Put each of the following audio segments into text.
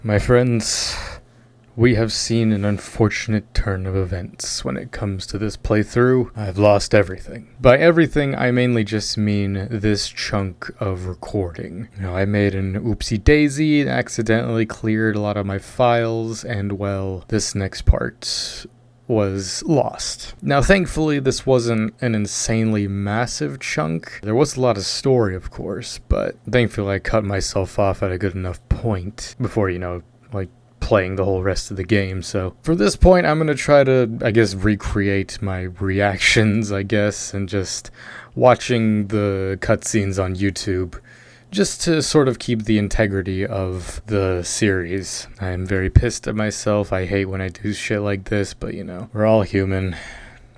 My friends, we have seen an unfortunate turn of events when it comes to this playthrough. I've lost everything. By everything, I mainly just mean this chunk of recording. I made an oopsie daisy, accidentally cleared a lot of my files, and well, this next part was lost. Now, thankfully, this wasn't an insanely massive chunk. There was a lot of story, of course, but thankfully I cut myself off at a good enough point before, playing the whole rest of the game. So for this point, I'm going to try to, recreate my reactions, and just watching the cutscenes on YouTube, just to sort of keep the integrity of the series. I am very pissed at myself. I hate when I do shit like this, but we're all human.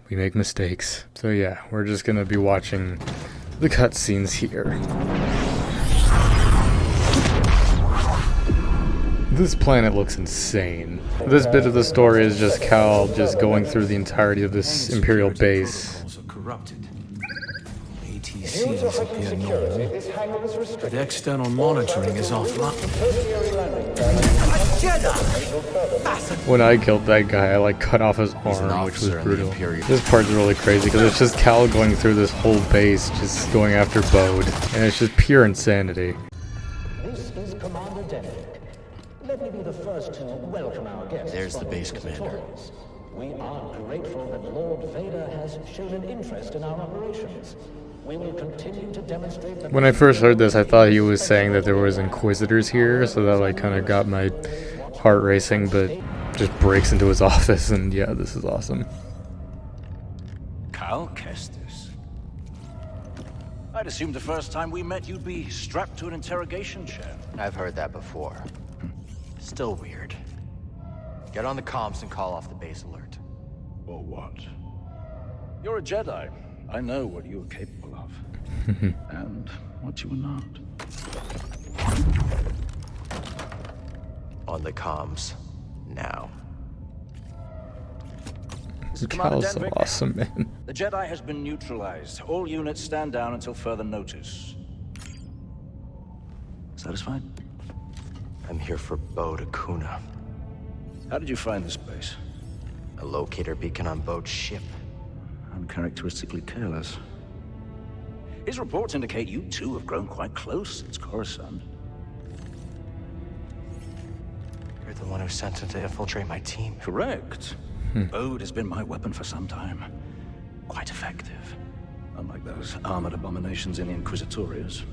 We make mistakes. So yeah, we're just gonna be watching the cutscenes here. This planet looks insane. This bit of the story is just Cal just going through the entirety of this Imperial base. ATCs appear normal, but external monitoring is offline. When I killed that guy, I cut off his arm, which was brutal. This part's really crazy because it's just Cal going through this whole base, just going after Bode, and it's just pure insanity. This is Commander Denrick. Let me be the first to welcome our guests. There's the base commander. We are grateful that Lord Vader has shown an interest in our operations. We will continue to demonstrate that. When I first heard this, I thought he was saying that there was Inquisitors here, so that kind of got my heart racing, but just breaks into his office, and yeah, this is awesome. Cal Kestis. I'd assumed the first time we met you'd be strapped to an interrogation chair. I've heard that before. Still weird. Get on the comms and call off the base alert. Or what? You're a Jedi. I know what you are capable of. And what you are not. On the comms. Now. Cal's so awesome, man. The Jedi has been neutralized. All units stand down until further notice. Satisfied? I'm here for Bode Akuna. How did you find this base? A locator beacon on Bode's ship. Uncharacteristically careless. His reports indicate you two have grown quite close since Coruscant. You're the one who sent him to infiltrate my team. Correct. Bode has been my weapon for some time. Quite effective. Unlike those armored abominations in the Inquisitorius.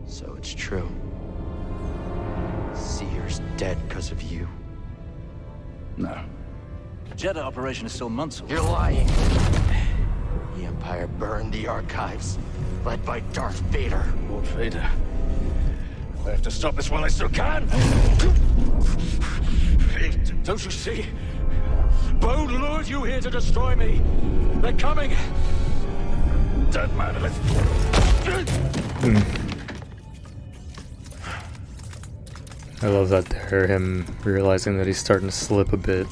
So it's true. Seer's dead because of you. No. The Jedi operation is still months away. You're lying. The Empire burned the archives, led by Darth Vader. Lord Vader. I have to stop this while I still can! Don't you see? Bode lured you here to destroy me! They're coming! Don't matter, let's... I love that there, him realizing that he's starting to slip a bit.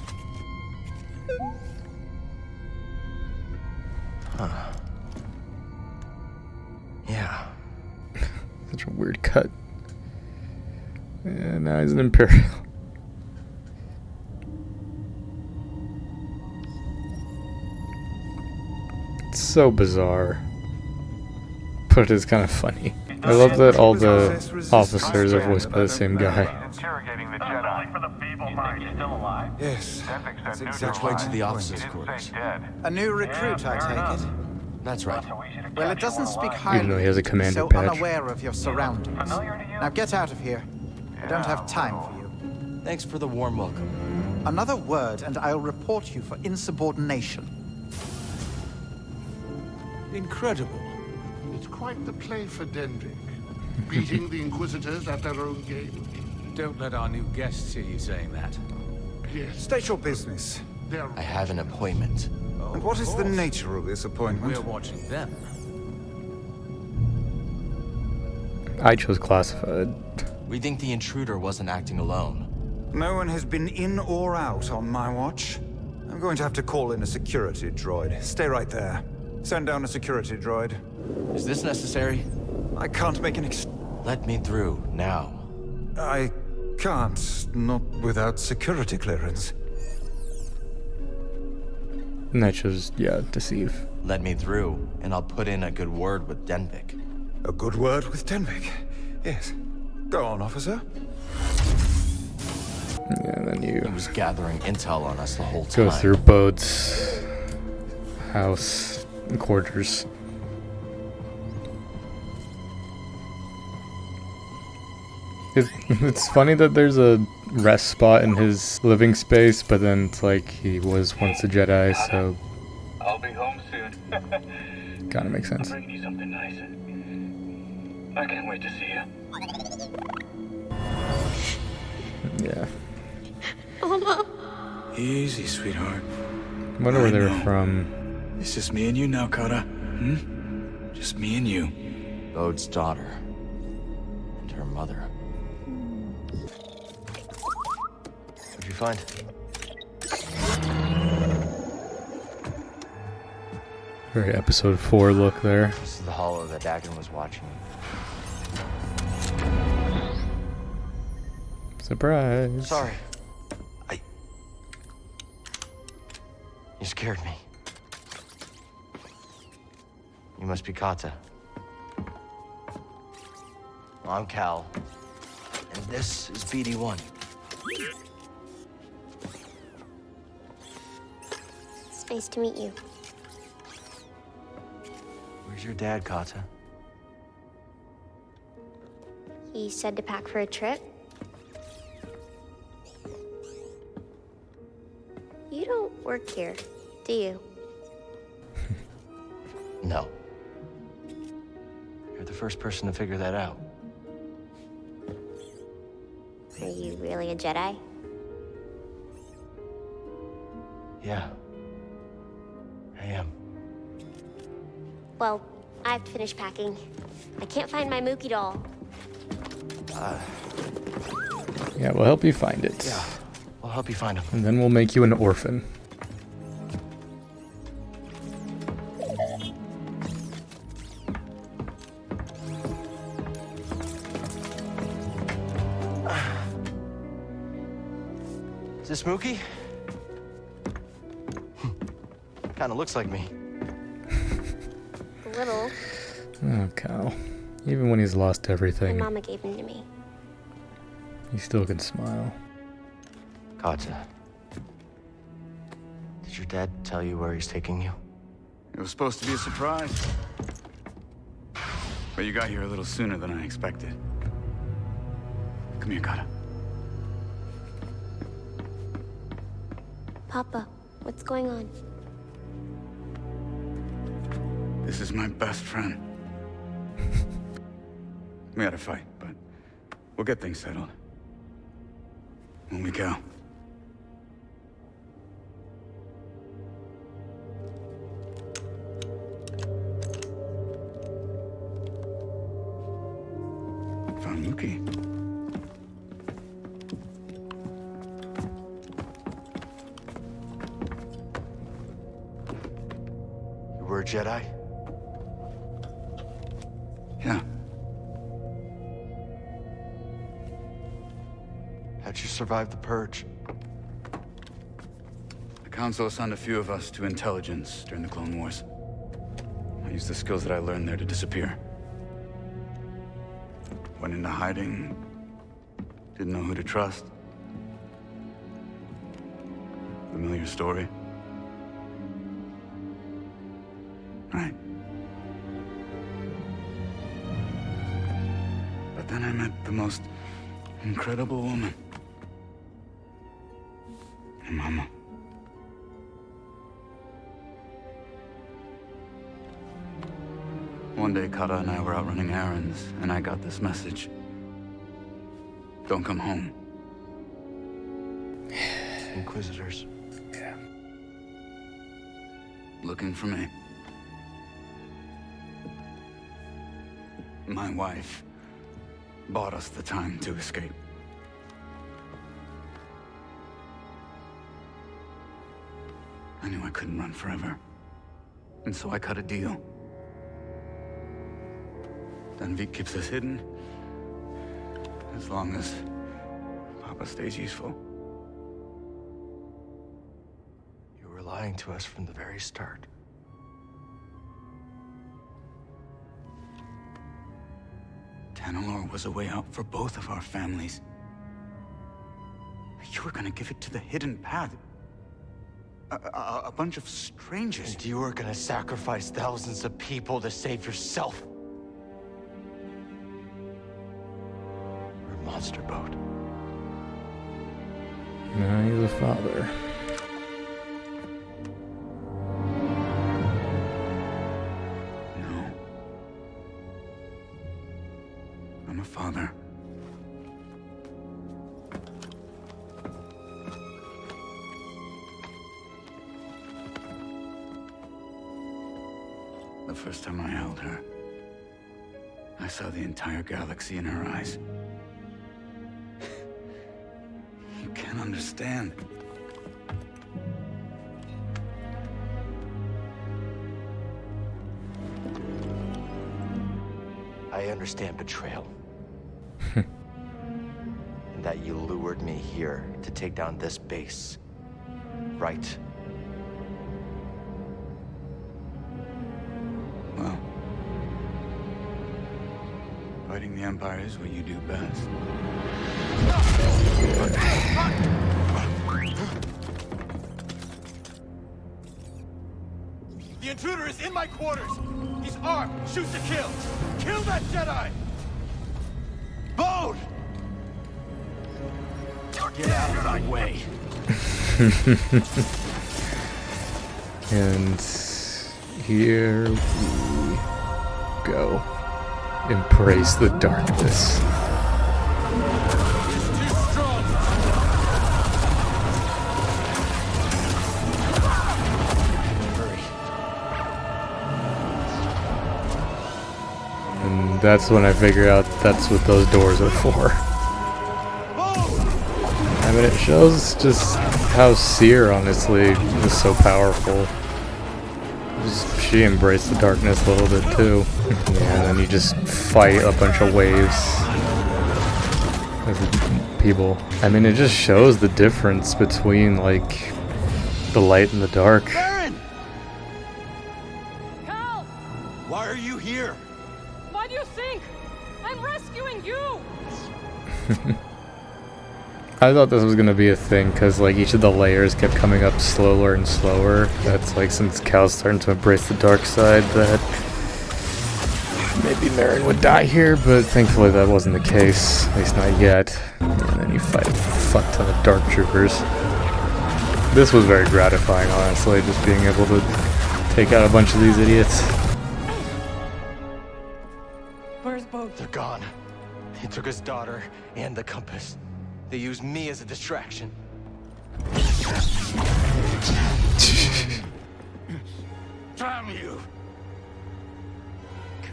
Huh. Yeah. Such a weird cut. And now he's an Imperial. It's so bizarre. But it is kind of funny. I love that all the officers are voiced by the same guy. Interrogating the Jedi. For the feeble-minded. Still alive? Yes. That's exactly to the officers' quarters. A new recruit, I take it? That's right. Well, it doesn't speak highly Even though he has a of you, commander so badge. unaware of your surroundings. Now get out of here. I don't have time for you. Thanks for the warm welcome. Another word and I'll report you for insubordination. Incredible. It's quite the play for Dendrick. Beating the Inquisitors at their own game. Don't let our new guests hear you saying that. Yes, State your business. they're I have an appointment. And what is the nature of this appointment? We're watching them. I chose classified. We think the intruder wasn't acting alone. No one has been in or out on my watch. I'm going to have to call in a security droid. Stay right there. Send down a security droid. Is this necessary? I can't make an Let me through, now. I can't, not without security clearance. And that shows, yeah, deceive. Let me through, and I'll put in a good word with Denvik. A good word with Denvik. Yes. Go on, officer. Yeah, and then you He was gathering intel on us the whole time. go through Bode's house and quarters. It's funny that there's a rest spot in his living space, but then it's like he was once a Jedi, so I'll be home soon. kind of makes sense. I'm bringing you something nice. I can't wait to see you. Yeah. Easy, sweetheart. I wonder where I they're know. from. It's just me and you now, Kata. Just me and you. Bode's daughter. And her mother. What'd you find? Very episode 4 look there. This is the hollow that Dagon was watching. Surprise. Sorry. You scared me. You must be Kata. I'm Cal. And this is BD1. It's nice to meet you. Where's your dad, Kata? He said to pack for a trip. You don't work here, do you? No. You're the first person to figure that out. Are you really a Jedi? Yeah. I am. Well, I have to finish packing. I can't find my Mookie doll. Yeah, we'll help you find it. Yeah. I'll help you find him. And then we'll make you an orphan. Is this Mookie? Kinda looks like me. A little. Oh, Cal. Even when he's lost My everything, mama gave him to me. he still can smile. Kata. Did your dad tell you where he's taking you? It was supposed to be a surprise. But you got here a little sooner than I expected. Come here, Kata. Papa, what's going on? This is my best friend. We had a fight, but we'll get things settled. When we go. Found Mookie. You were a Jedi? Yeah. How'd you survive the Purge? The Council assigned a few of us to intelligence during the Clone Wars. I used the skills that I learned there to disappear. Went into hiding. Didn't know who to trust. Familiar story. Right. But then I met the most incredible woman. Your mama. One day, Kata and I were out running errands, and I got this message. Don't come home. Inquisitors. Yeah. Looking for me. My wife bought us the time to escape. I knew I couldn't run forever, and so I cut a deal. Denvik keeps us hidden as long as what stays useful. You were lying to us from the very start. Tanalor was a way out for both of our families. You were gonna give it to the hidden path. A bunch of strangers. And you were gonna sacrifice thousands of people to save yourself. You're a monster boat. No, he's a father. No. I'm a father. The first time I held her, I saw the entire galaxy in her eyes. You can't understand. I understand betrayal. And that you lured me here to take down this base. Right? Well, fighting the Empire is what you do best. The intruder is in my quarters! He's armed! Shoot to kill! Kill that Jedi! Bode! Get out of my way! And here we go. Embrace the darkness. And that's when I figure out that's what those doors are for. I mean, it shows just how Seer, honestly, is so powerful. She embraced the darkness a little bit too. Yeah, and then you just fight a bunch of waves of people. I mean, it just shows the difference between, like, the light and the dark. Cal! Why are you here? Why do you think? I'm rescuing you! I thought this was gonna be a thing, because like each of the layers kept coming up slower and slower. That's like since Cal's starting to embrace the dark side that maybe Merrin would die here, but thankfully that wasn't the case, at least not yet. And then you fight a fuck ton of dark troopers. This was very gratifying, honestly, just being able to take out a bunch of these idiots. Where's Bode? They're gone. He took his daughter and the compass. They used me as a distraction. Damn you!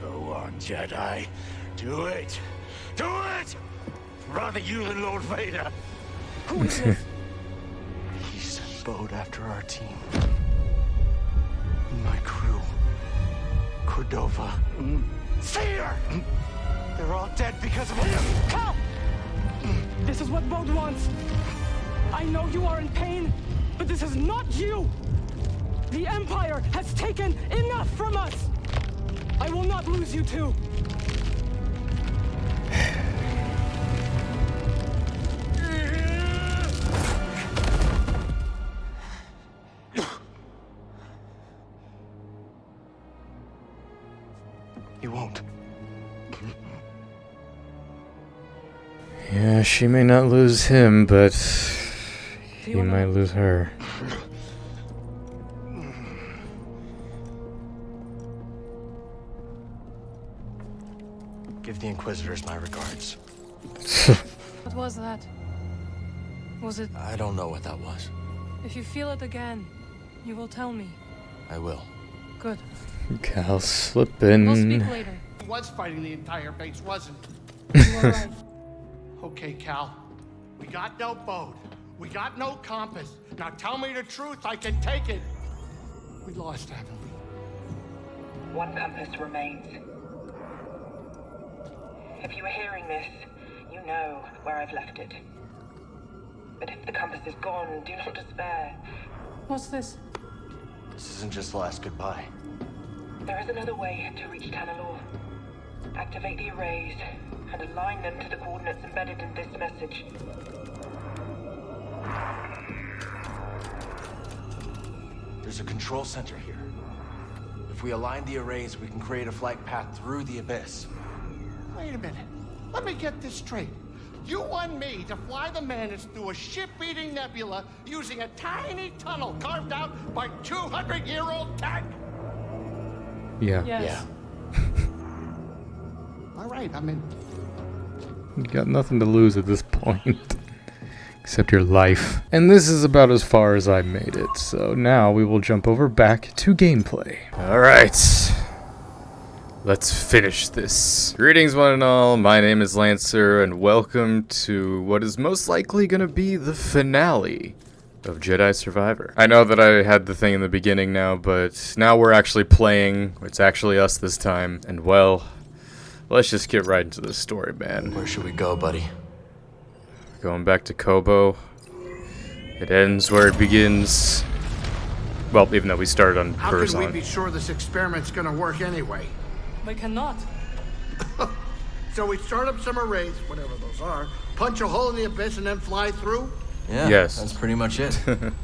Go on, Jedi. Do it! Do it! Rather you than Lord Vader. Who is this? He sent Bode after our team. My crew. Cordova. Fear! They're all dead because of him! Cal! This is what Bode wants. I know you are in pain, but this is not you! The Empire has taken enough from us! I will not lose you two! He won't. Yeah, she may not lose him, but he might lose her. Give the Inquisitors my regards. What was that? Was it... I don't know what that was. If you feel it again, you will tell me. I will. Good. Cal slipping. We'll speak later. He was fighting the entire base, wasn't You are right. Okay, Cal. We got no boat. We got no compass. Now tell me the truth, I can take it. We lost, haven't we? One compass remains. If you are hearing this, you know where I've left it. But if the compass is gone, do not despair. What's this? This isn't just the last goodbye. There is another way to reach Tanalor. Activate the arrays and align them to the coordinates embedded in this message. There's a control center here. If we align the arrays, we can create a flight path through the abyss. Wait a minute. Let me get this straight. You want me to fly the Mantis through a ship-eating nebula using a tiny tunnel carved out by 200-year-old tech? Yeah. Yes. Yeah. All right, I'm in. You got nothing to lose at this point. Except your life. And this is about as far as I made it, so now we will jump over back to gameplay. Alright. Let's finish this. Greetings one and all, my name is Lancer, and welcome to what is most likely gonna be the finale of Jedi Survivor. I know that I had the thing in the beginning now, but now we're actually playing. It's actually us this time, and well, let's just get right into the story, man. Where should we go, buddy? Going back to Kobo. It ends where it begins. Well, even though we started on How can Coruscant. we be sure this experiment's gonna work anyway? We cannot. So we start up some arrays, whatever those are, punch a hole in the abyss, and then fly through? Yeah, yes. That's pretty much it.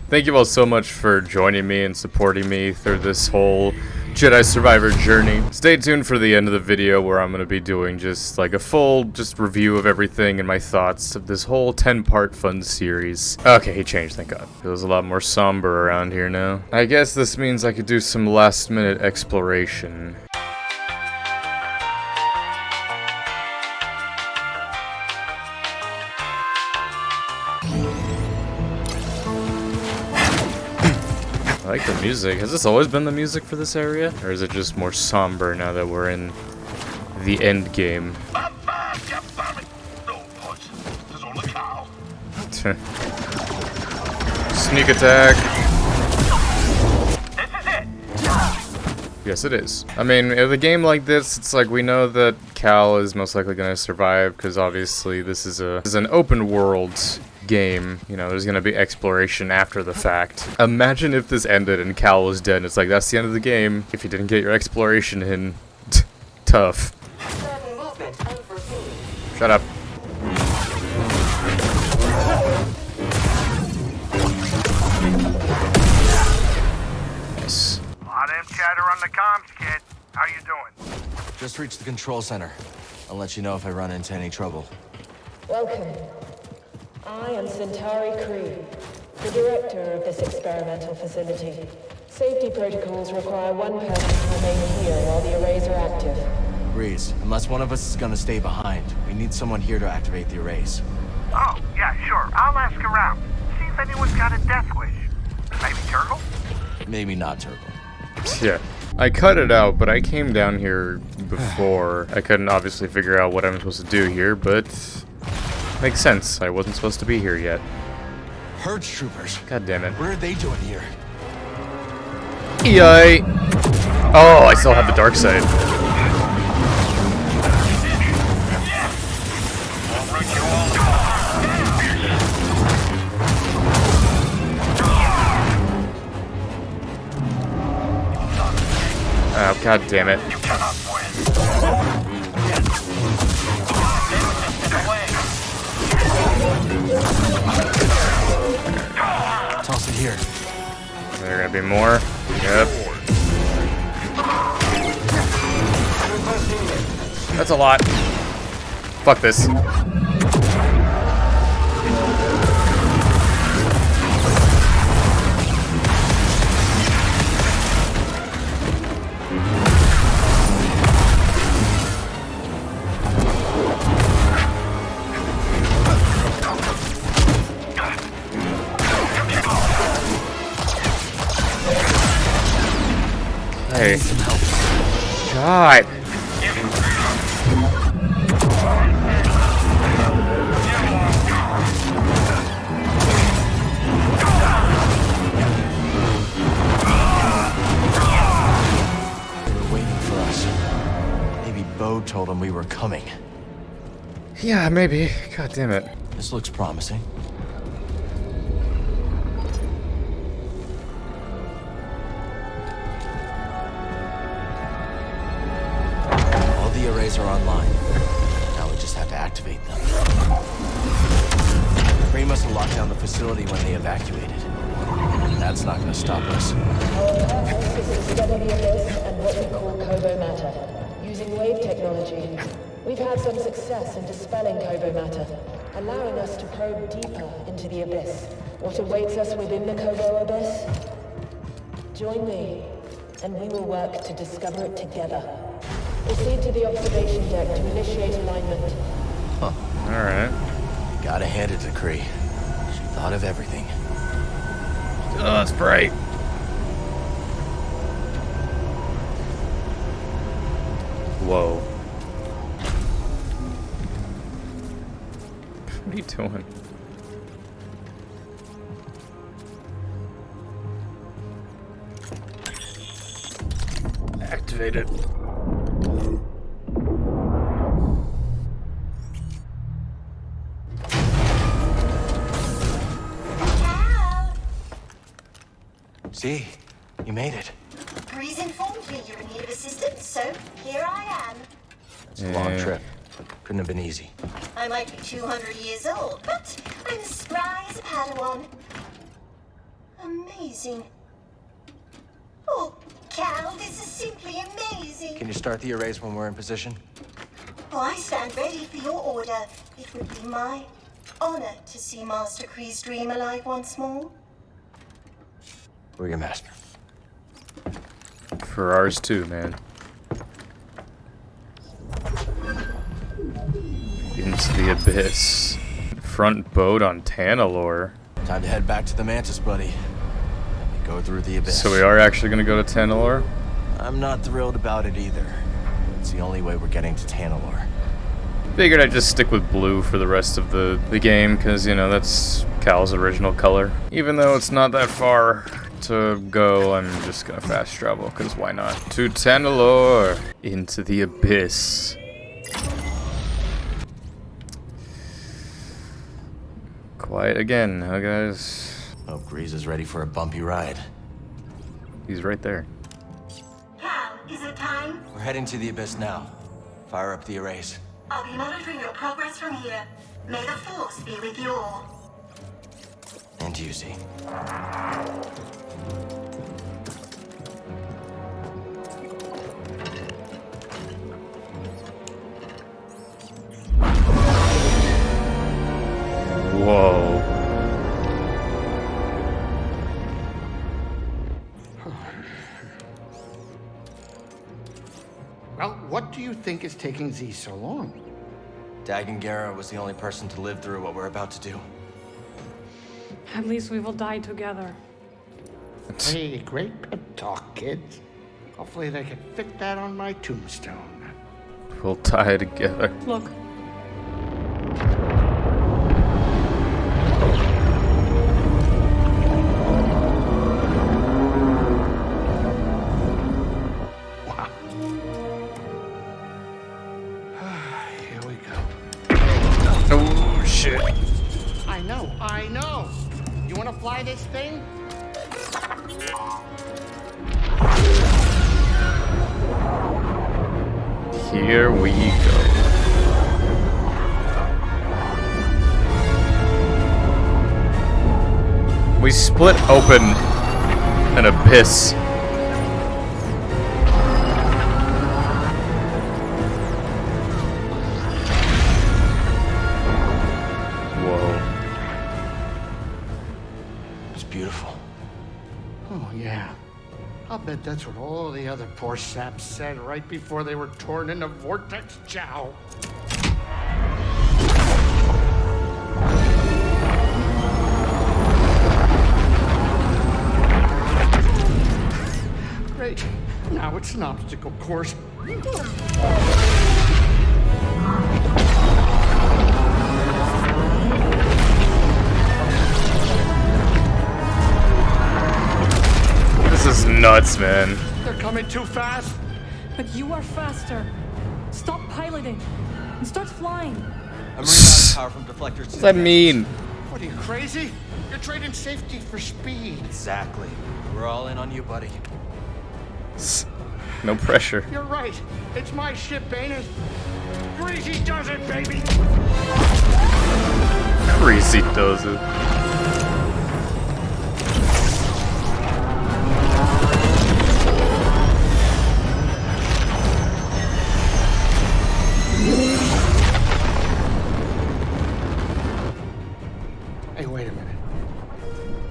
Thank you all so much for joining me and supporting me through this whole Jedi Survivor journey. Stay tuned for the end of the video where I'm going to be doing just like a full review of everything and my thoughts of this whole 10-part fun series. Okay, he changed, thank God. Feels a lot more somber around here now. I guess this means I could do some last-minute exploration. I like the music. Has this always been the music for this area? Or is it just more somber now that we're in the end game? Sneak attack. Yes, it is. I mean, in a game like this, it's like we know that Cal is most likely going to survive because obviously this is an open world game. You know, there's going to be exploration after the fact. Imagine if this ended and Cal was dead. It's like, that's the end of the game. If you didn't get your exploration in, tough. Shut up. Nice. A lot of chatter on the comms, kid. How you doing? Just reached the control center. I'll let you know if I run into any trouble. Welcome. I am Centauri Cree, the director of this experimental facility. Safety protocols require one person to remain here while the arrays are active. Breeze, unless one of us is gonna stay behind, we need someone here to activate the arrays. Oh, yeah, sure. I'll ask around. See if anyone's got a death wish. Maybe Turgle? Maybe not Turgle. Yeah. I cut it out, but I came down here before. I couldn't obviously figure out what I'm supposed to do here, but makes sense. I wasn't supposed to be here yet. Herd troopers. God damn it. What are they doing here? Yay! Oh, I still have the dark side. Oh, god damn it. Toss it here. There are gonna be more. Yep. That's a lot. Fuck this. Hey. God. They were waiting for us. Maybe Bode told them we were coming. Yeah, maybe. God damn it. This looks promising. arrays are online. Now we just have to activate them. Kree must have locked down the facility when they evacuated. That's not gonna stop us. Our purpose is to study the abyss and what we call Kobo matter. Using wave technology, we've had some success in dispelling Kobo matter, allowing us to probe deeper into the abyss. What awaits us within the Kobo abyss? Join me, and we will work to discover it together. Proceed to the observation deck to initiate alignment. Huh. Alright. Gotta hand it to Kree. She thought of everything. Oh, it's bright. Whoa. What are you doing? Activate it. See? You made it. Breeze informed me you were in need of assistance, so here I am. It's a long trip. Couldn't have been easy. I might be 200 years old, but I'm as spry as a Padawan. Amazing. Oh, Cal, this is simply amazing. Can you start the arrays when we're in position? Oh, I stand ready for your order. It would be my honor to see Master Kree's dream alive once more. We're your master. For ours too, man. Into the abyss. Front boat on Tanalorr. Time to head back to the Mantis, buddy. Go through the abyss. So we are actually gonna go to Tanalorr? I'm not thrilled about it either. It's the only way we're getting to Tanalorr. Figured I'd just stick with blue for the rest of the game, because, you know, that's Cal's original color. Even though it's not that far to go, I'm just gonna fast travel, because why not? To Tanalorr! Into the abyss. Quiet again, huh, guys? Hope Grease is ready for a bumpy ride. He's right there. Cal, is it time? We're heading to the abyss now. Fire up the arrays. I'll be monitoring your progress from here. May the Force be with you all. And you, Z. Whoa. Well, what do you think is taking Z so long? Dagengara was the only person to live through what we're about to do. At least we will die together. Hey, great pep talk, kids. Hopefully they can fit that on my tombstone. We'll die together. Look. Wow. Here we go. Oh, shit. I know. You want to fly this thing? Here we go. We split open an abyss. Whoa. It's beautiful. Oh, yeah. I'll bet that's what all the other poor saps said right before they were torn into Vortex Chow. Great. Now it's an obstacle course. This is nuts, man. They're coming too fast. But you are faster. Stop piloting and start flying. I'm rerouting power from deflectors. What does that mean? What are you, crazy? You're trading safety for speed. Exactly. We're all in on you, buddy. No pressure. You're right. It's my ship, Bane. Greasy does it, baby. Greasy does it. Hey, wait a minute.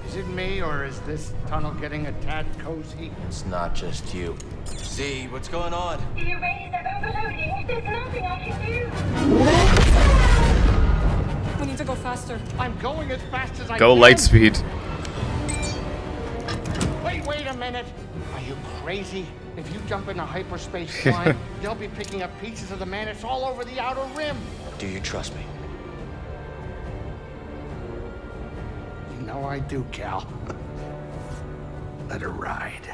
Is it me, or is this tunnel getting a tad cozy? It's not just you. Z, what's going on? The arrays are overloading. There's nothing I can do. We need to go faster. I'm going as fast as I Go can. light speed. Wait a minute. Are you crazy? If you jump into hyperspace flying, they'll be picking up pieces of the Mantis all over the outer rim. Do you trust me? You know I do, Cal. Let her ride.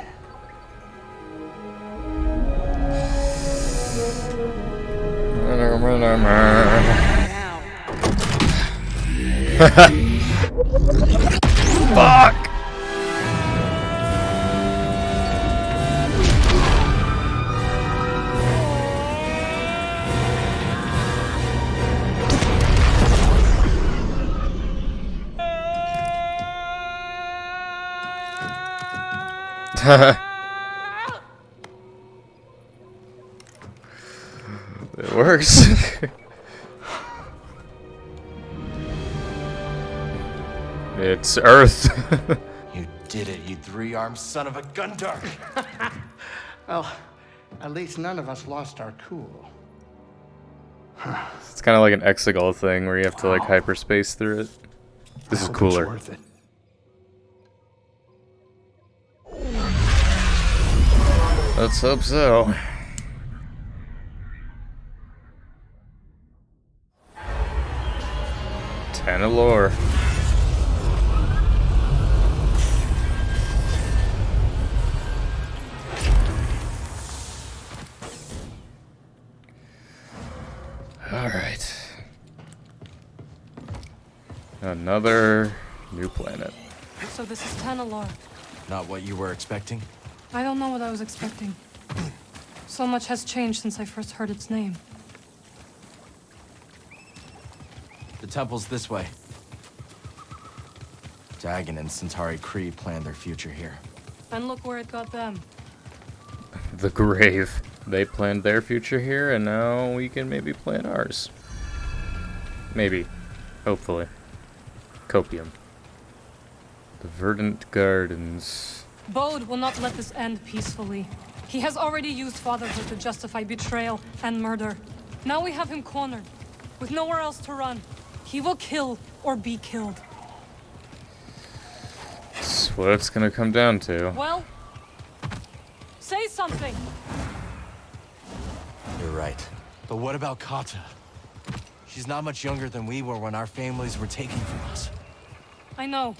Fuck! It works. It's Earth. You did it, you three-armed son of a gun dart. Well, at least none of us lost our cool. It's kind of like an Exegol thing where you have to like hyperspace through it. This is cooler. Worth it. Let's hope so. Tanalore. Alright. Another new planet. So this is Tanalore. Not what you were expecting? I don't know what I was expecting. So much has changed since I first heard its name. The temple's this way. Dagon and Centauri Kree planned their future here. And look where it got them. The grave. They planned their future here, and now we can maybe plan ours. Maybe. Hopefully. Copium. The Verdant Gardens. Bode will not let this end peacefully. He has already used fatherhood to justify betrayal and murder. Now we have him cornered, with nowhere else to run. He will kill or be killed. That's what it's gonna come down to. Well, say something! You're right. But what about Kata? She's not much younger than we were when our families were taken from us. I know.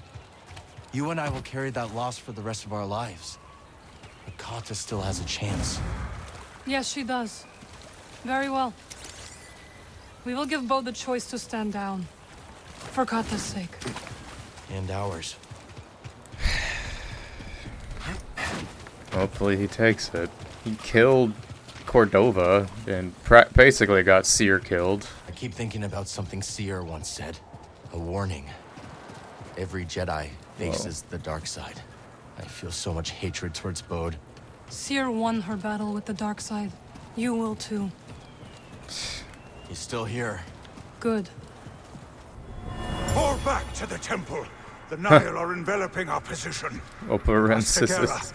You and I will carry that loss for the rest of our lives. But Kata still has a chance. Yes, she does. Very well. We will give Bo the choice to stand down. For Kata's sake. And ours. Hopefully he takes it. He killed Cordova and basically got Seer killed. I keep thinking about something Seer once said. A warning. Every Jedi faces the dark side. I feel so much hatred towards Bode. Seer won her battle with the dark side. You will too. He's still here. Good. Fall back to the temple. The Nile are enveloping our position. Operensis.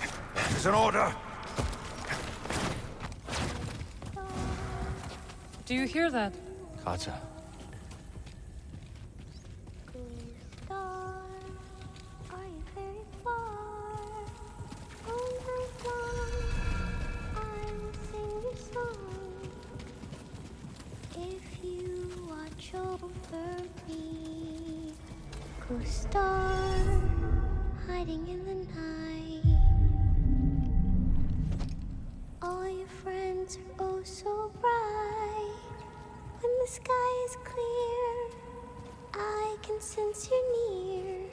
Is an order. Do you hear that? Kata. Star, hiding in the night. All your friends are oh so bright. When the sky is clear, I can sense you're near.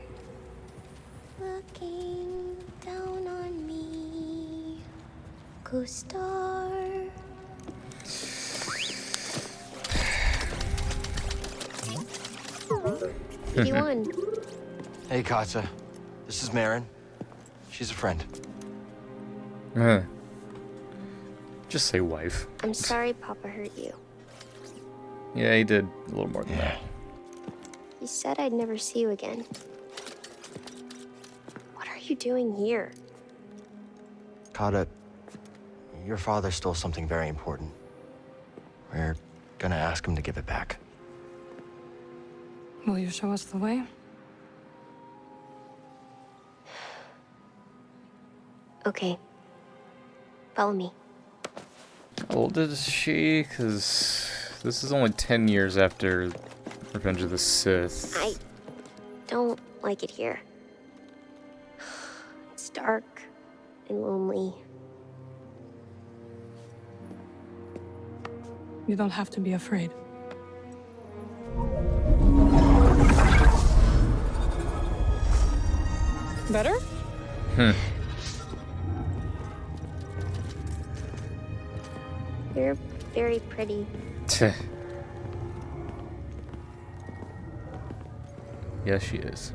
Looking down on me. Co-star. You won. Hey, Katsa. This is Marin. She's a friend. Just say wife. I'm sorry Papa hurt you. Yeah, he did a little more than that. He said I'd never see you again. What are you doing here? Kata, your father stole something very important. We're gonna ask him to give it back. Will you show us the way? Okay. Follow me. How old is she? Because this is only 10 years after Revenge of the Sith. I don't like it here. It's dark and lonely. You don't have to be afraid. Better? You're very pretty. Yes, she is.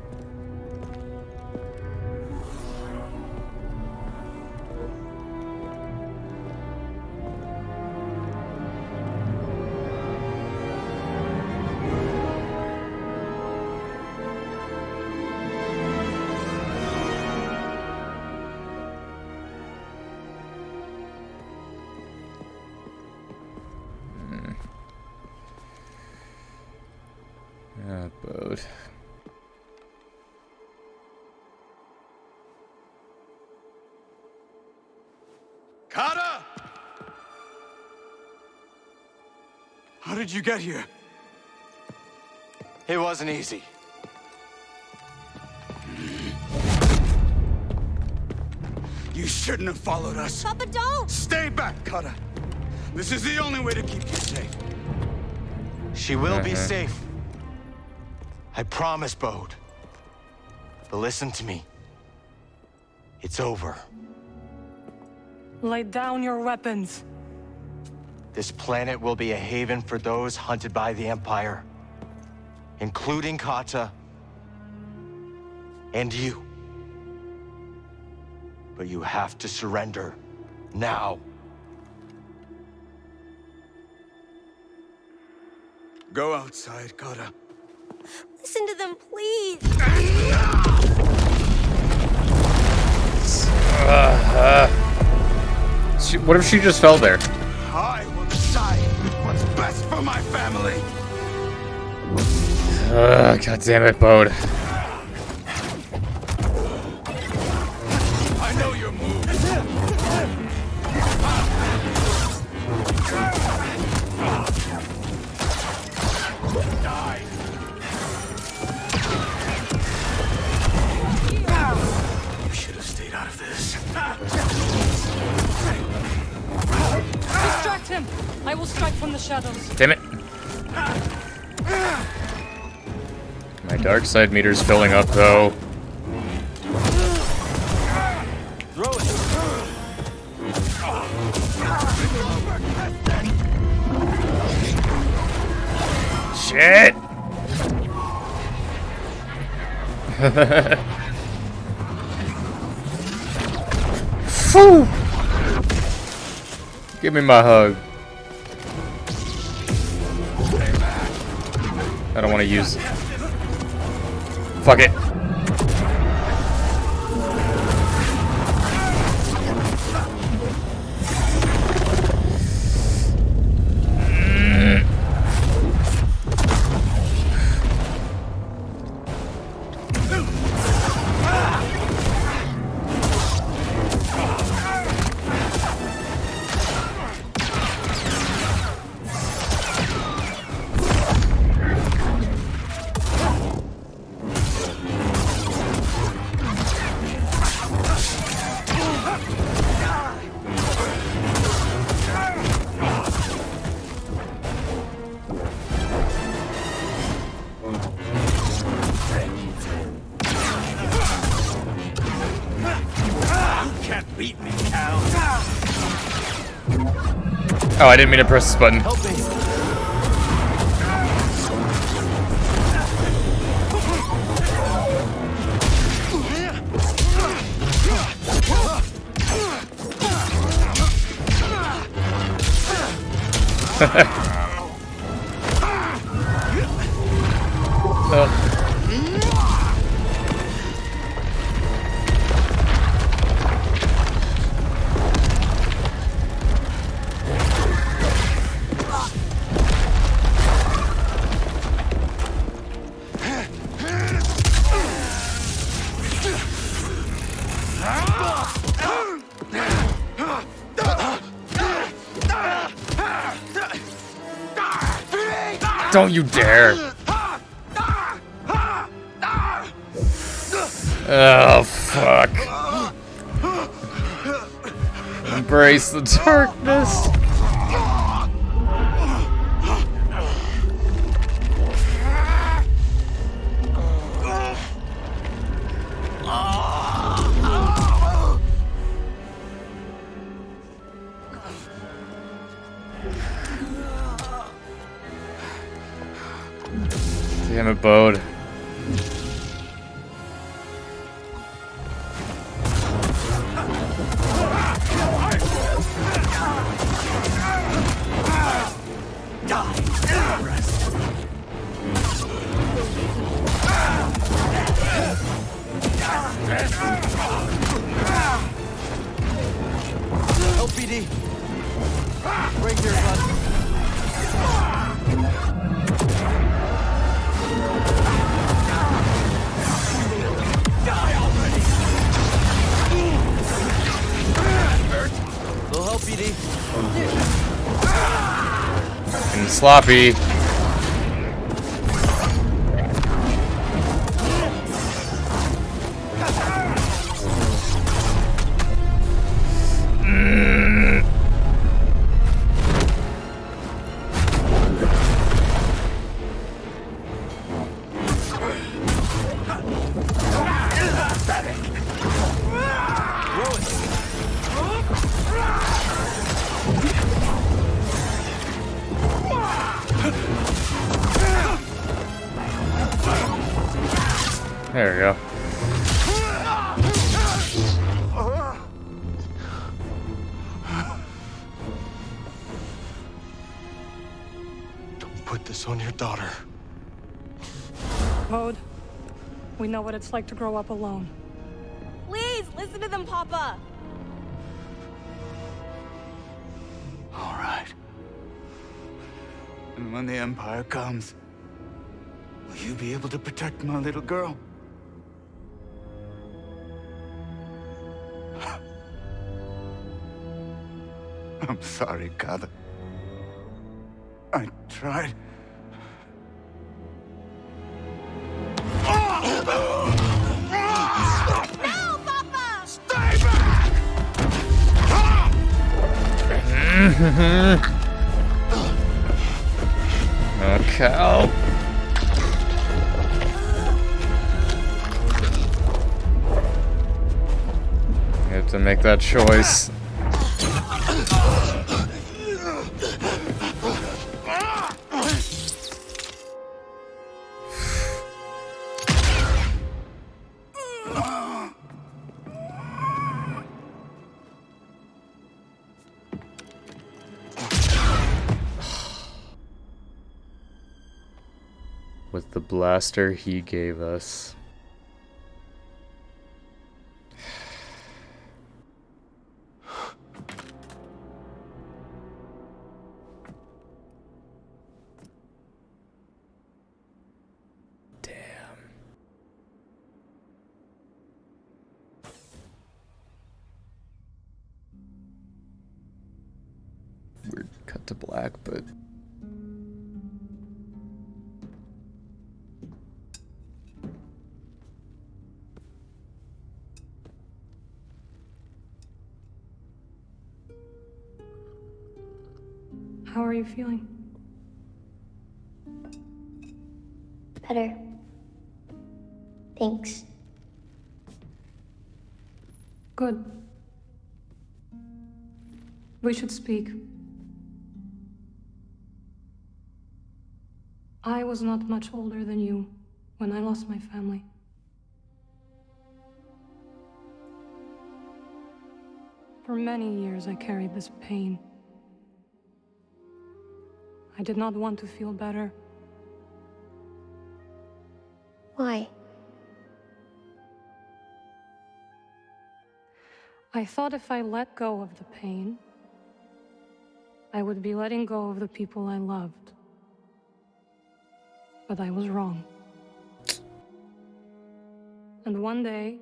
Bode. Kata! How did you get here? It wasn't easy. You shouldn't have followed us. Papa, don't! Stay back, Kata. This is the only way to keep you safe. She will be safe. I promise, Bode. But listen to me. It's over. Lay down your weapons. This planet will be a haven for those hunted by the Empire, including Kata and you. But you have to surrender now. Go outside, Kata. Listen to them, please. What if she just fell there? I will decide what's best for my family. God damn it, Bode. I know your moves. Die. You should have stayed out of this. Distract him! I will strike from the shadows. Damn it. My dark side meter's filling up, though. Throw it. Shit! Phew! Give me my hug. I don't want to use it. Fuck it. Beat me, Cal. Oh, I didn't mean to press this button. Help me. Don't you dare. Oh, fuck. Embrace the darkness. Damn it, Bode. LPD. Right here, bud. Little help, PD. And sloppy. There we go. Don't put this on your daughter. Bode, we know what it's like to grow up alone. Please, listen to them, Papa! All right. And when the Empire comes, will you be able to protect my little girl? I'm sorry, Kada. I tried. No, Papa! Stay back! Okay. Oh. You have to make that choice. With the blaster he gave us. Weird cut to black, but How are you feeling? Better. Thanks. Good. We should speak. I was not much older than you when I lost my family. For many years I carried this pain. I did not want to feel better. Why? I thought if I let go of the pain, I would be letting go of the people I loved. But I was wrong. And one day,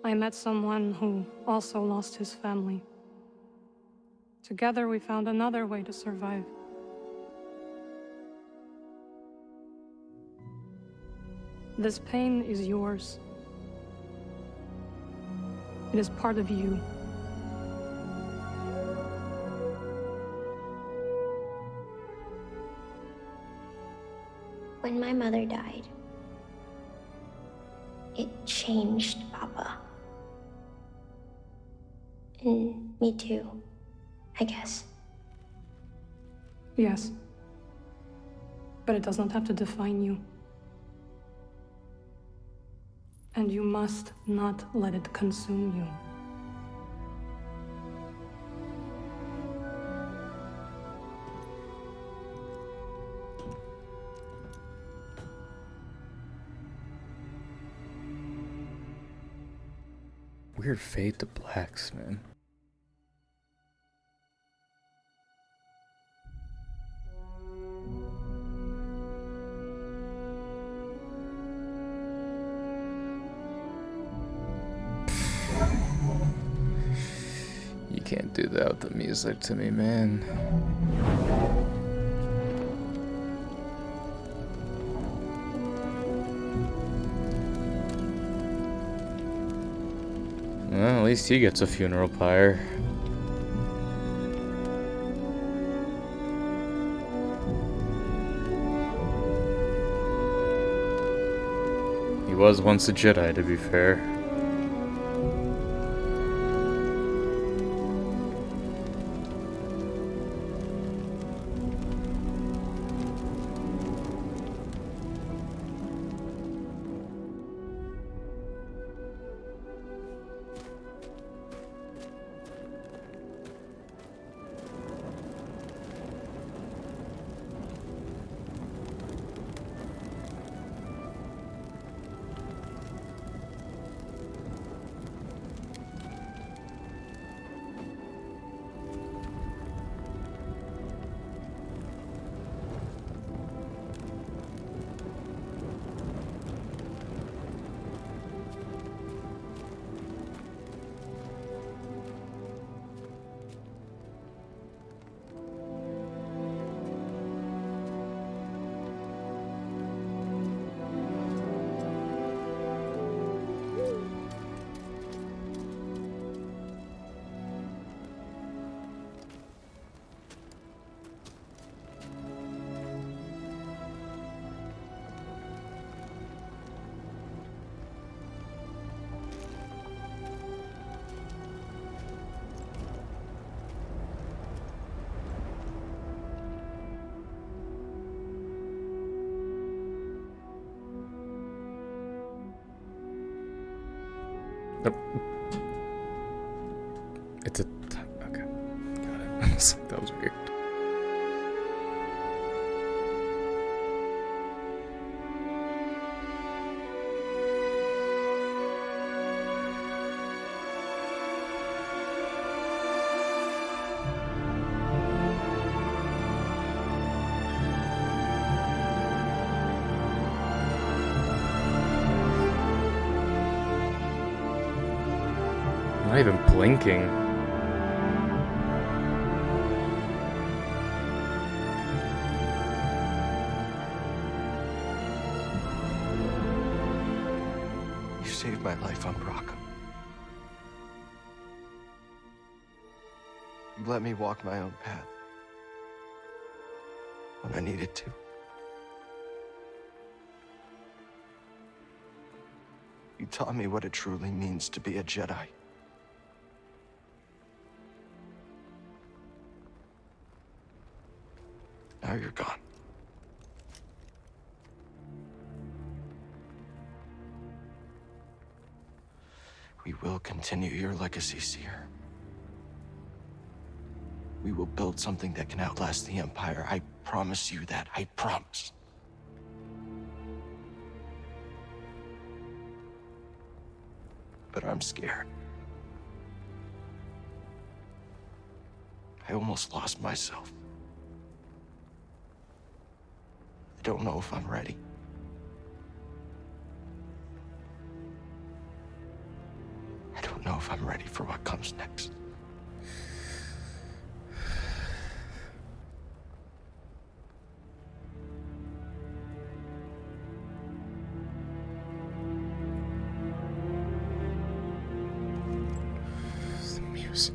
I met someone who also lost his family. Together we found another way to survive. This pain is yours. It is part of you. When my mother died, it changed Papa. And me too, I guess. Yes. But it does not have to define you. And you must not let it consume you. Weird fade to blacks, man. You can't do that with the music to me, man. Well, at least he gets a funeral pyre. He was once a Jedi, to be fair. Nope. It's a... okay. Got it. I was like, that was weird. Not even blinking. You saved my life on Brockham. You let me walk my own path when I needed to. You taught me what it truly means to be a Jedi. Now you're gone. We will continue your legacy, Seer. We will build something that can outlast the Empire. I promise you that. I promise. But I'm scared. I almost lost myself. I don't know if I'm ready. I don't know if I'm ready for what comes next. The music.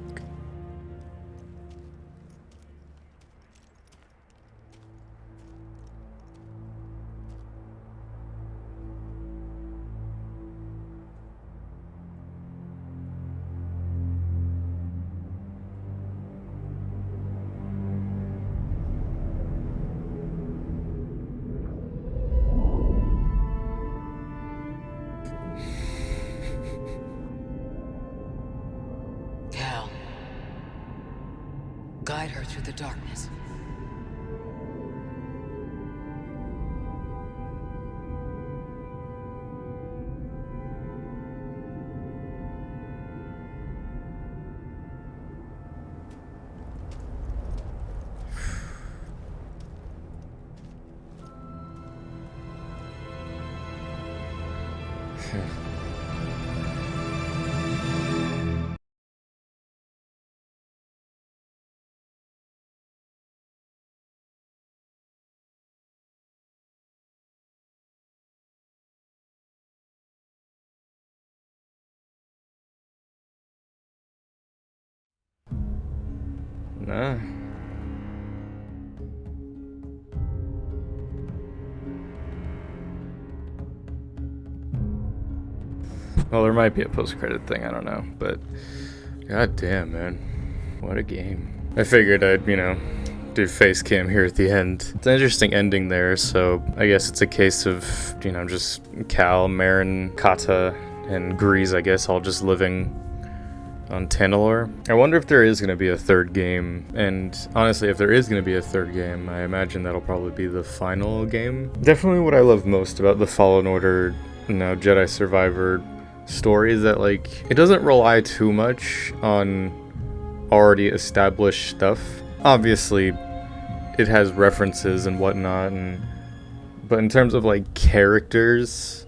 Cal, guide her through the darkness. Nah. Well, there might be a post-credit thing, I don't know, but god damn, man. What a game. I figured I'd, do face cam here at the end. It's an interesting ending there, so I guess it's a case of, just Cal, Marin, Kata, and Grease, I guess, all just living on Tanalorr. I wonder if there is going to be a third game, and honestly, if there is going to be a third game, I imagine that'll probably be the final game. Definitely what I love most about the Fallen Order, Jedi Survivor story is that, it doesn't rely too much on already established stuff. Obviously, it has references and whatnot, but in terms of, characters,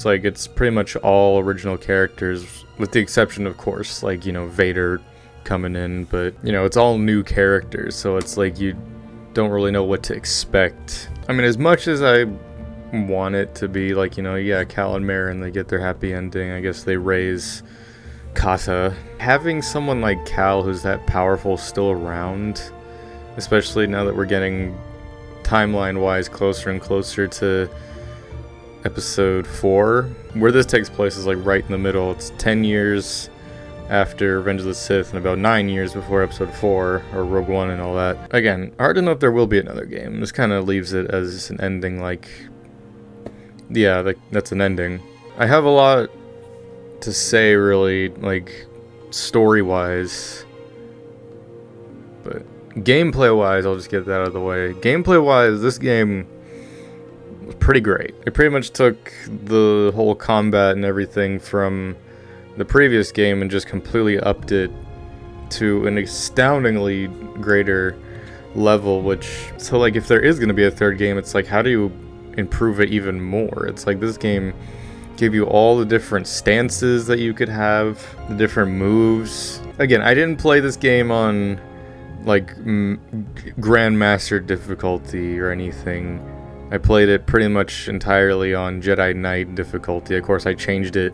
it's pretty much all original characters, with the exception, of course, Vader coming in, but, it's all new characters, so it's you don't really know what to expect. I mean, as much as I want it to be Cal and Marin, they get their happy ending, I guess they raise Kata. Having someone like Cal who's that powerful still around, especially now that we're getting timeline-wise closer and closer to episode 4, where this takes place is right in the middle. It's 10 years after Revenge of the Sith and about 9 years before episode 4 or Rogue One and all that. Again, hard to know if there will be another game. This kind of leaves it as an ending, that's an ending. I have a lot to say, really, story-wise, but gameplay-wise, I'll just get that out of the way. Gameplay-wise, this game was pretty great. It pretty much took the whole combat and everything from the previous game and just completely upped it to an astoundingly greater level, so if there is going to be a third game, it's how do you improve it even more? It's this game gave you all the different stances that you could have, the different moves. Again, I didn't play this game on Grandmaster difficulty or anything. I played it pretty much entirely on Jedi Knight difficulty. Of course, I changed it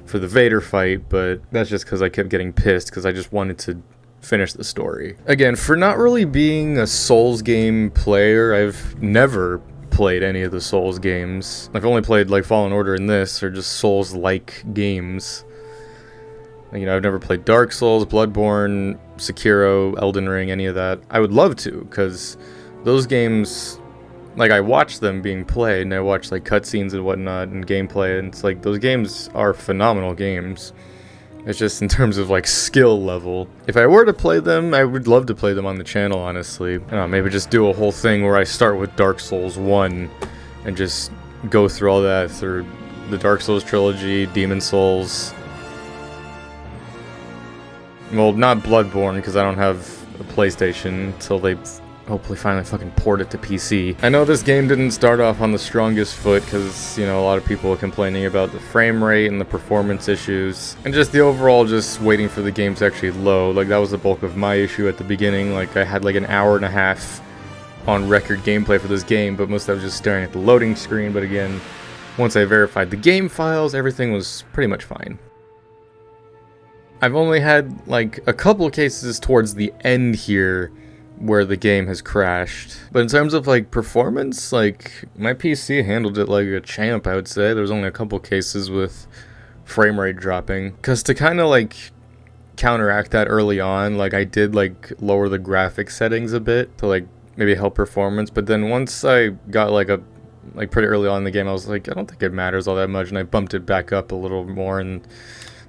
for the Vader fight, but that's just because I kept getting pissed because I just wanted to finish the story. Again, for not really being a Souls game player, I've never played any of the Souls games. I've only played Fallen Order and this, or just Souls-like games. I've never played Dark Souls, Bloodborne, Sekiro, Elden Ring, any of that. I would love to, because those games, like, I watch them being played, and I watch, like, cutscenes and whatnot, and gameplay, and it's like, those games are phenomenal games. It's just in terms of, like, skill level. If I were to play them, I would love to play them on the channel, honestly. I don't know, maybe just do a whole thing where I start with Dark Souls 1, and just go through all that, through the Dark Souls trilogy, Demon Souls. Well, not Bloodborne, because I don't have a PlayStation until they hopefully finally fucking port it to PC. I know this game didn't start off on the strongest foot, because, you know, a lot of people were complaining about the frame rate and the performance issues, and just the overall just waiting for the game to actually load. Like, that was the bulk of my issue at the beginning. Like, I had like an hour and a half on record gameplay for this game, but most of it was just staring at the loading screen. But again, once I verified the game files, everything was pretty much fine. I've only had like a couple cases towards the end here where the game has crashed. But in terms of like performance, like my PC handled it like a champ, I would say. There was only a couple cases with frame rate dropping. Because to kind of like counteract that early on, like I did like lower the graphics settings a bit to like maybe help performance. But then once I got like pretty early on in the game, I was like, I don't think it matters all that much, and I bumped it back up a little more, and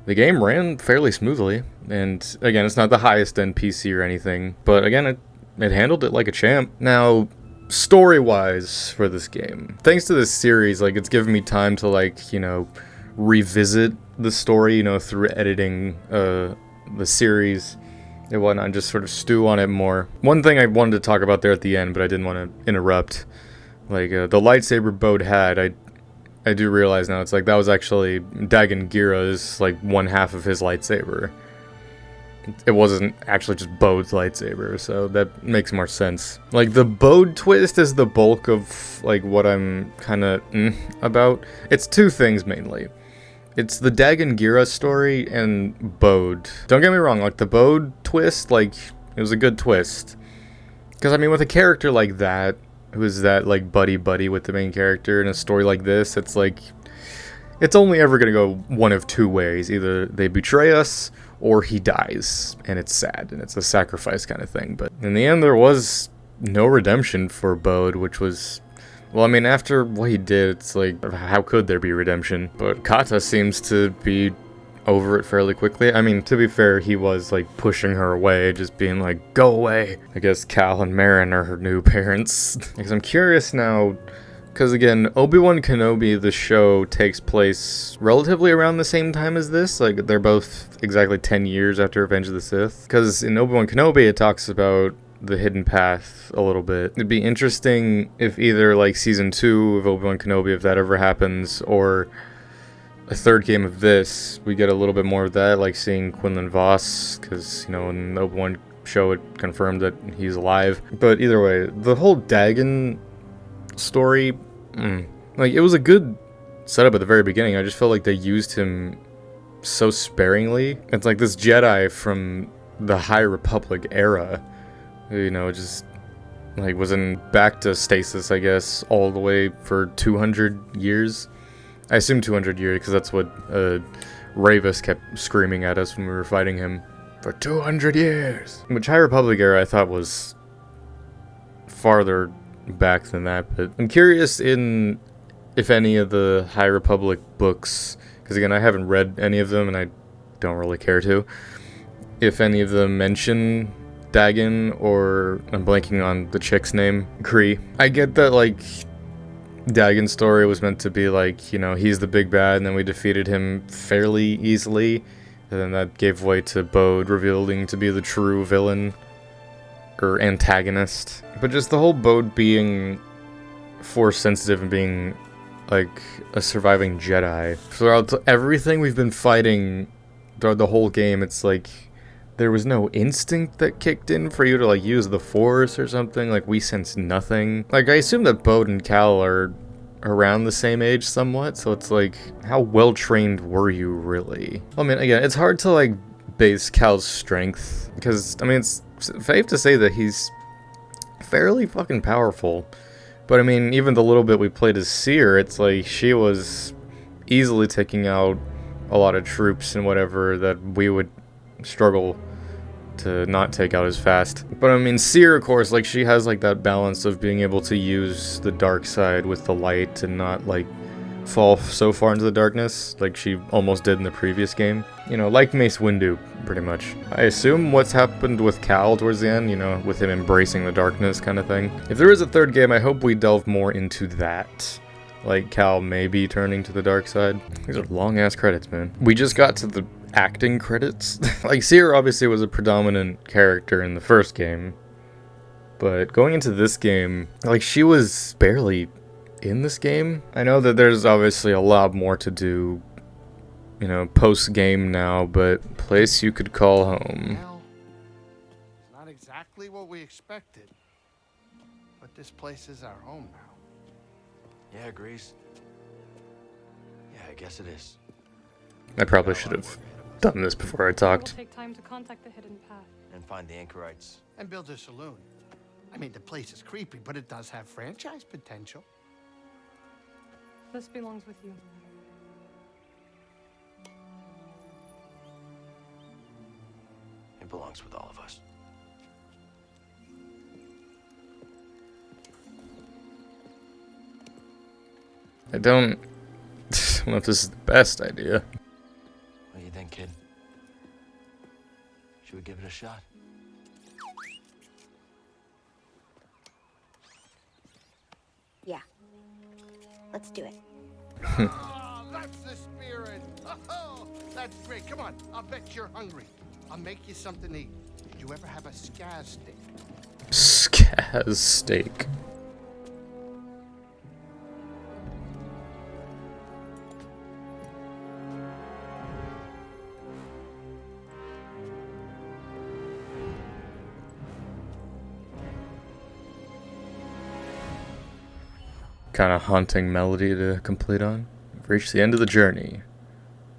the game ran fairly smoothly. And again, it's not the highest end PC or anything, but again, it handled it like a champ. Now, story-wise for this game, thanks to this series, like it's given me time to like, you know, revisit the story, you know, through editing the series and whatnot, and just sort of stew on it more. One thing I wanted to talk about there at the end, but I didn't want to interrupt, like the lightsaber Bode had, I do realize now, it's like that was actually Dagon Gira's like one half of his lightsaber. It wasn't actually just Bode's lightsaber, so that makes more sense. Like the Bode twist is the bulk of like what I'm kind of about. It's two things mainly. It's the Dagon Gira story and Bode. Don't get me wrong, like the Bode twist, like it was a good twist. Because I mean, with a character like that, who's that like buddy with the main character in a story like this, it's like it's only ever gonna go one of two ways. Either they betray us or he dies, and it's sad, and it's a sacrifice kind of thing. But in the end, there was no redemption for Bode, which was, well, I mean, after what he did, it's like, how could there be redemption? But Kata seems to be over it fairly quickly. I mean, to be fair, he was like pushing her away, just being like, go away. I guess Cal and Marin are her new parents. Because I'm curious now, because again, Obi-Wan Kenobi, the show, takes place relatively around the same time as this. Like, they're both exactly 10 years after Revenge of the Sith. Because in Obi-Wan Kenobi, it talks about the hidden path a little bit. It'd be interesting if either like season 2 of Obi-Wan Kenobi, if that ever happens, or a third game of this, we get a little bit more of that, like seeing Quinlan Vos, because, you know, in the Obi-Wan show it confirmed that he's alive. But either way, the whole Dagon story, like, it was a good setup at the very beginning. I just felt like they used him so sparingly. It's like this Jedi from the High Republic era, you know, just like was in back to stasis, I guess, all the way for 200 years. I assume 200 years, because that's what Ravis kept screaming at us when we were fighting him. For 200 years! Which High Republic era I thought was farther back than that, but I'm curious if any of the High Republic books, because again, I haven't read any of them, and I don't really care to, if any of them mention Dagon, or I'm blanking on the chick's name, Kree. I get that, like, Dagon's story was meant to be like, you know, he's the big bad, and then we defeated him fairly easily, and then that gave way to Bode revealing to be the true villain or antagonist. But just the whole Bode being force sensitive and being like a surviving Jedi throughout everything we've been fighting throughout the whole game, it's like there was no instinct that kicked in for you to like use the Force or something. Like, we sensed nothing. Like, I assume that Bode and Cal are around the same age somewhat, so it's like, how well trained were you really? I mean, again, it's hard to like base Cal's strength, because I mean, it's safe to say that he's fairly fucking powerful. But I mean, even the little bit we played as Seer, it's like she was easily taking out a lot of troops and whatever that we would struggle to not take out as fast. But I mean, Seer, of course, like, she has like that balance of being able to use the dark side with the light and not like fall so far into the darkness like she almost did in the previous game. You know, like Mace Windu, pretty much. I assume what's happened with Cal towards the end, you know, with him embracing the darkness kind of thing. If there is a third game, I hope we delve more into that. Like Cal maybe turning to the dark side. These are long-ass credits, man. We just got to the acting credits. Like, Seer obviously was a predominant character in the first game, but going into this game, like, she was barely in this game. I know that there's obviously a lot more to do, you know, post-game now, but place you could call home. Well, it's not exactly what we expected, but this place is our home now. Yeah, Grease. Yeah, I guess it is. I probably should have done this before I talked. It will take time to contact the hidden path. And find the anchorites. And build a saloon. I mean, the place is creepy, but it does have franchise potential. This belongs with you. It belongs with all of us. I don't know if this is the best idea. What do you think, kid? Should we give it a shot? Yeah. Let's do it. Oh, that's the spirit. Oh, that's great. Come on, I'll bet you're hungry. I'll make you something to eat. Did you ever have a scaz steak? Scaz steak. Kind of haunting melody to complete on. We've reached the end of the journey.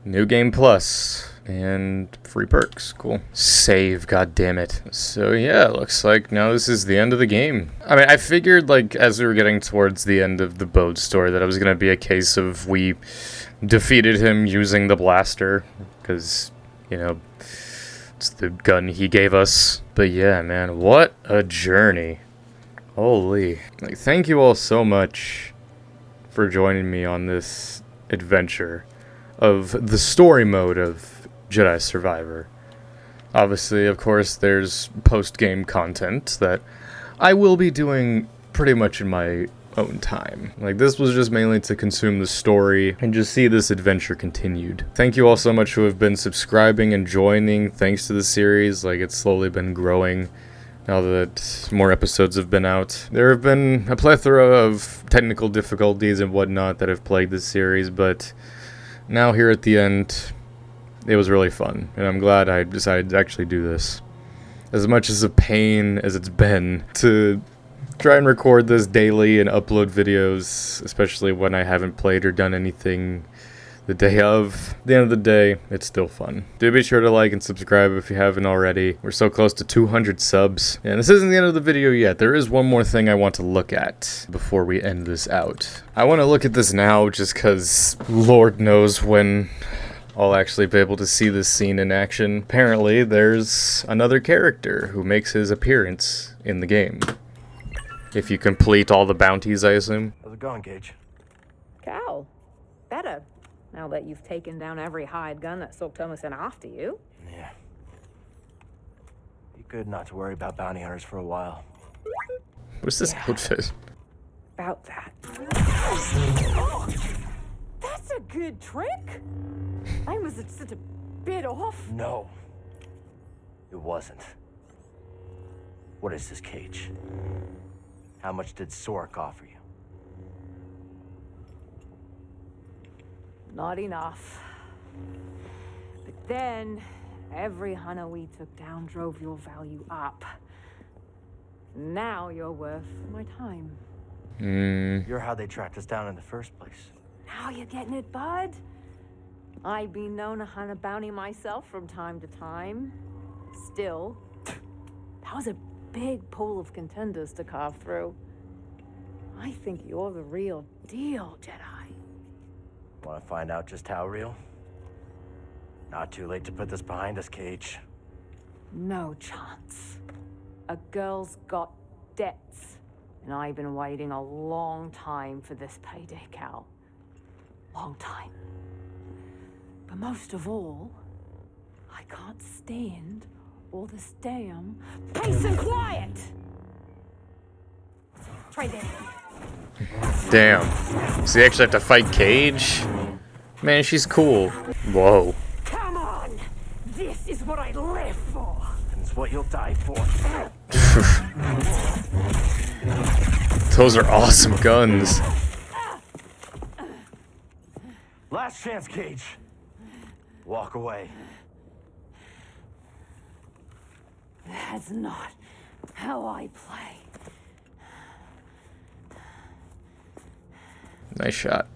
New game plus and free perks. Cool. Save, goddammit. So yeah, looks like now this is the end of the game. I mean, I figured, like, as we were getting towards the end of the Bode story, that it was gonna be a case of we defeated him using the blaster, because, you know, it's the gun he gave us. But yeah, man, what a journey. Holy. Like, thank you all so much for joining me on this adventure of the story mode of Jedi Survivor. Obviously, of course, there's post-game content that I will be doing pretty much in my own time. Like, this was just mainly to consume the story and just see this adventure continued. Thank you all so much who have been subscribing and joining thanks to the series. Like, it's slowly been growing now that more episodes have been out. There have been a plethora of technical difficulties and whatnot that have plagued this series, but now here at the end, it was really fun, and I'm glad I decided to actually do this. As much as a pain as it's been to try and record this daily and upload videos, especially when I haven't played or done anything the day of, at the end of the day, it's still fun. Do be sure to like and subscribe if you haven't already. We're so close to 200 subs. And this isn't the end of the video yet. There is one more thing I want to look at before we end this out. I want to look at this now just because Lord knows when I'll actually be able to see this scene in action. Apparently, there's another character who makes his appearance in the game. If you complete all the bounties, I assume. How's it going, Gage? Cal, better. Now that you've taken down every hired gun that Silk Thomas sent after you. Yeah. Be good not to worry about bounty hunters for a while. What's this outfit? About that. Oh, that's a good trick. I was just a bit off. No. It wasn't. What is this cage? How much did Sork offer you? Not enough. But then, every hunter we took down drove your value up. Now you're worth my time. You're how they tracked us down in the first place. Now you're getting it, bud. I've been known to hunt a bounty myself from time to time. Still, that was a big pool of contenders to carve through. I think you're the real deal, Jedi. Want to find out just how real? Not too late to put this behind us, Cage. No chance. A girl's got debts. And I've been waiting a long time for this payday, Cal. Long time. But most of all, I can't stand all this damn peace and quiet! Try this. Damn. So you actually have to fight Cage? Man, she's cool. Whoa. Come on! This is what I live for! And it's what you'll die for. Those are awesome guns. Last chance, Cage. Walk away. That's not how I play. Nice shot.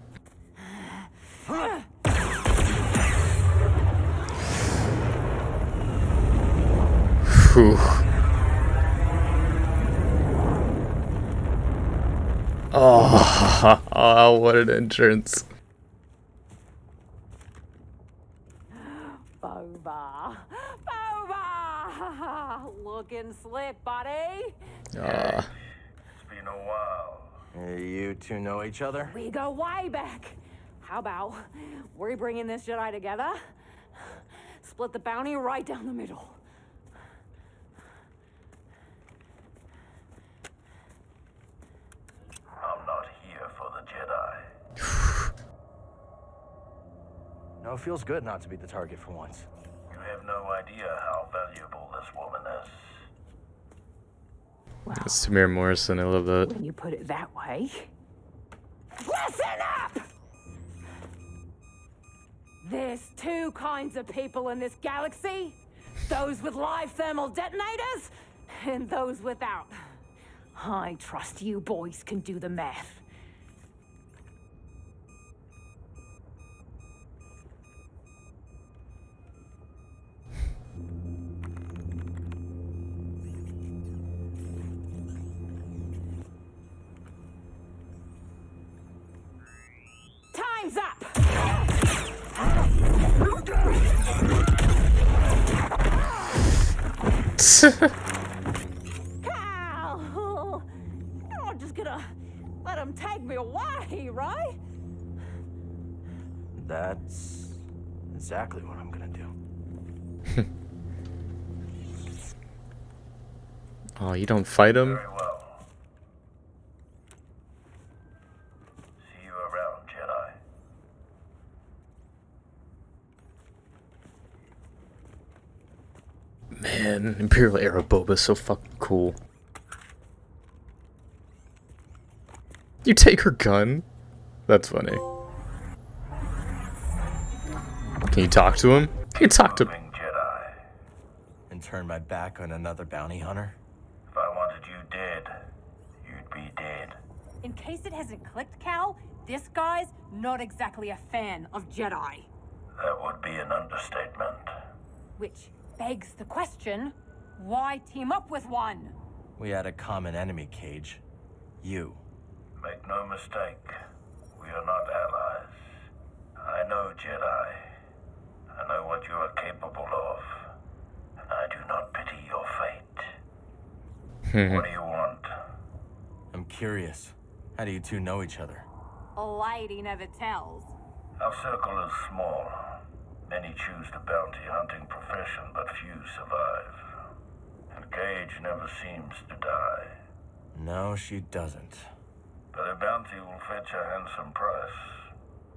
Whew. Oh, oh, what an entrance. Boba! Boba! Looking slick, buddy. It's been a while. You two know each other? We go way back. How about we bringing this Jedi together? Split the bounty right down the middle. I'm not here for the Jedi. No, it feels good not to be the target for once. You have no idea how valuable this woman is. It's Tamir Morrison, I love that. When you put it that way. Listen up! There's two kinds of people in this galaxy. Those with live thermal detonators, and those without. I trust you boys can do the math. Time's up! Cal! You're not just gonna let him take me away, right? That's exactly what I'm gonna do. Oh, you don't fight him? Very well. See you around, Jedi. Man, Imperial Era Boba's so fucking cool. You take her gun? That's funny. Can you talk to him? Can you talk to him? Jedi. And turn my back on another bounty hunter? If I wanted you dead, you'd be dead. In case it hasn't clicked, Cal, this guy's not exactly a fan of Jedi. That would be an understatement. Which begs the question, why team up with one? We had a common enemy, Cage. You. Make no mistake, we are not allies. I know Jedi. I know what you are capable of. And I do not pity your fate. What do you want? I'm curious. How do you two know each other? A lady never tells. Our circle is small. Many choose the bounty hunting profession, but few survive. And Cage never seems to die. No, she doesn't. But a bounty will fetch a handsome price.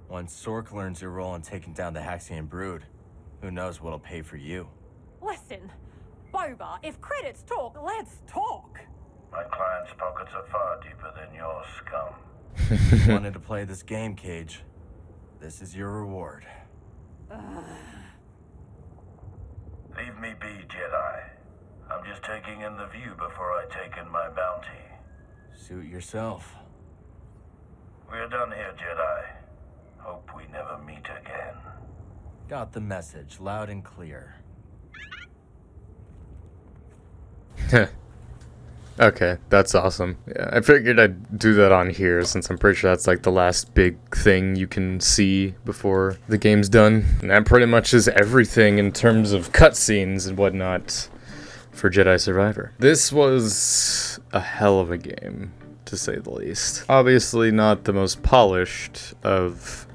Once Sork learns your role in taking down the Haxian brood, who knows what'll pay for you? Listen, Boba, if credits talk, let's talk. My client's pockets are far deeper than your scum. You wanted to play this game, Cage. This is your reward. Leave me be, Jedi. I'm just taking in the view before I take in my bounty. Suit yourself. We're done here, Jedi. Hope we never meet again. Got the message, loud and clear. Okay, that's awesome. Yeah, I figured I'd do that on here since I'm pretty sure that's like the last big thing you can see before the game's done. And that pretty much is everything in terms of cutscenes and whatnot. for Jedi Survivor. This was a hell of a game, to say the least. Obviously not the most polished of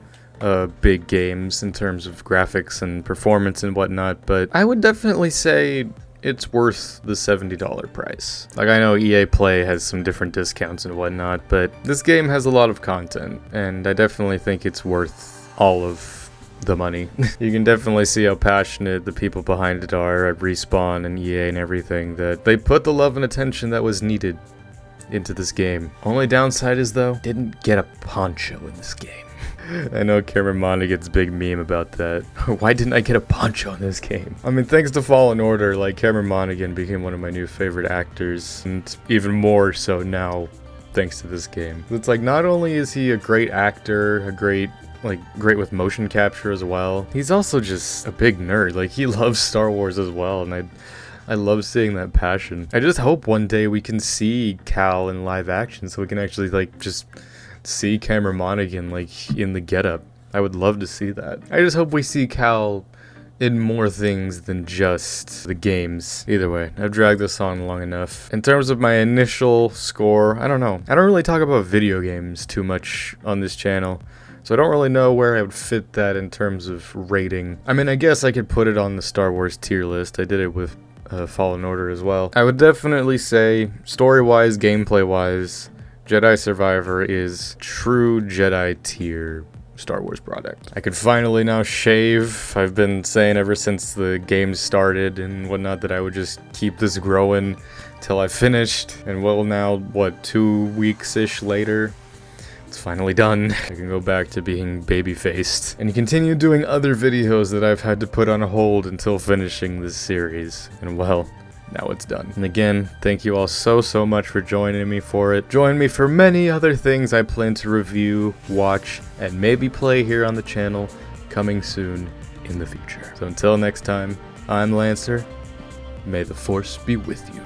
big games in terms of graphics and performance and whatnot, but I would definitely say it's worth the $70 price. Like, I know EA Play has some different discounts and whatnot, but this game has a lot of content, and I definitely think it's worth all of the money. You can definitely see how passionate the people behind it are at Respawn and EA and everything, that they put the love and attention that was needed into this game. Only downside is, though, didn't get a poncho in this game. I know Cameron Monaghan's big meme about that. Why didn't I get a poncho in this game? I mean, thanks to Fallen Order, like, Cameron Monaghan became one of my new favorite actors, and even more so now thanks to this game. It's like, not only is he a great actor, great with motion capture as well, he's also just a big nerd. Like, he loves Star Wars as well, and I love seeing that passion. I just hope one day we can see Cal in live action, so we can actually, like, just see Cameron Monaghan, like, in the getup. I would love to see that. I just hope we see Cal in more things than just the games. Either way, I've dragged this on long enough. In terms of my initial score, I don't know. I don't really talk about video games too much on this channel, so I don't really know where I would fit that in terms of rating. I mean, I guess I could put it on the Star Wars tier list. I did it with Fallen Order as well. I would definitely say, story-wise, gameplay-wise, Jedi Survivor is true Jedi tier Star Wars product. I could finally now shave. I've been saying ever since the game started and whatnot that I would just keep this growing till I finished. And well, now, what, 2 weeks-ish later, it's finally done. I can go back to being baby-faced and continue doing other videos that I've had to put on hold until finishing this series. And well, now it's done. And again, thank you all so much for joining me for it. Join me for many other things I plan to review, watch, and maybe play here on the channel coming soon in the future. So until next time, I'm Lancer. May the Force be with you.